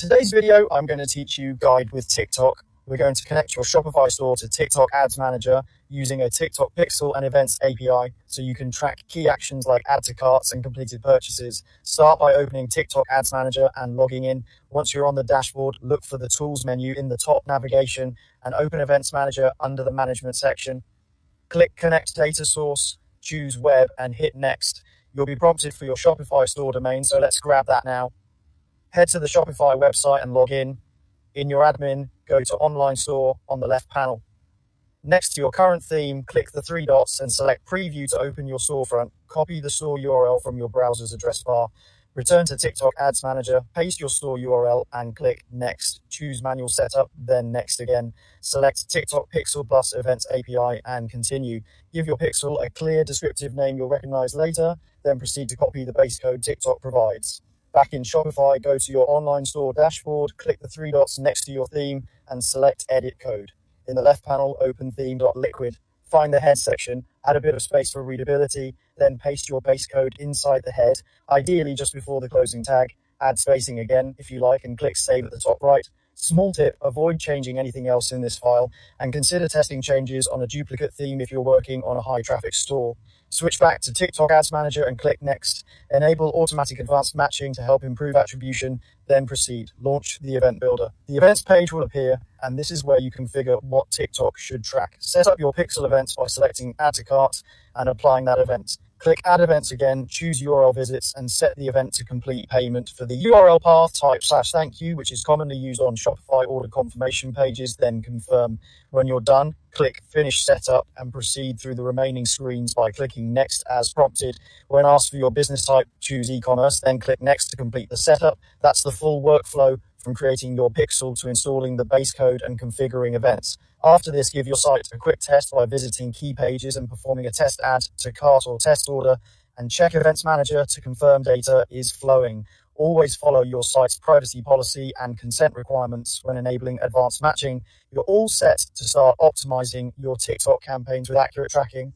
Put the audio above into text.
Today's video, I'm going to teach you Guide with TikTok. We're going to connect your Shopify store to TikTok Ads Manager using a TikTok Pixel and Events API so you can track key actions like add to carts and completed purchases. Start by opening TikTok Ads Manager and logging in. Once you're on the dashboard, look for the Tools menu in the top navigation and open Events Manager under the Management section. Click Connect Data Source, choose Web and hit Next. You'll be prompted for your Shopify store domain, so let's grab that now. Head to the Shopify website and log in. In your admin, go to Online Store on the left panel. Next to your current theme, click the three dots and select Preview to open your storefront. Copy the store URL from your browser's address bar. Return to TikTok Ads Manager, paste your store URL and click Next. Choose Manual Setup, then Next again. Select TikTok Pixel Plus Events API and continue. Give your pixel a clear descriptive name you'll recognize later, then proceed to copy the base code TikTok provides. Back in Shopify, go to your online store dashboard, click the three dots next to your theme and select Edit Code. In the left panel, open theme.liquid. Find the head section, add a bit of space for readability, then paste your base code inside the head, ideally just before the closing tag. Add spacing again if you like and click Save at the top right. Small tip, avoid changing anything else in this file and consider testing changes on a duplicate theme if you're working on a high traffic store. Switch back to TikTok Ads Manager and click Next. Enable automatic advanced matching to help improve attribution, then proceed. Launch the event builder. The events page will appear, and this is where you configure what TikTok should track. Set up your pixel events by selecting Add to Cart and applying that event. Click Add Events again, choose URL visits, and set the event to complete payment. For the URL path, type /thank you, which is commonly used on Shopify order confirmation pages, then confirm. When you're done, click Finish Setup and proceed through the remaining screens by clicking Next as prompted. When asked for your business type, choose e-commerce, then click Next to complete the setup. That's the full workflow from creating your pixel to installing the base code and configuring events. After this, give your site a quick test by visiting key pages and performing a test add to cart or test order, and check Events Manager to confirm data is flowing. Always follow your site's privacy policy and consent requirements when enabling advanced matching. You're all set to start optimizing your TikTok campaigns with accurate tracking.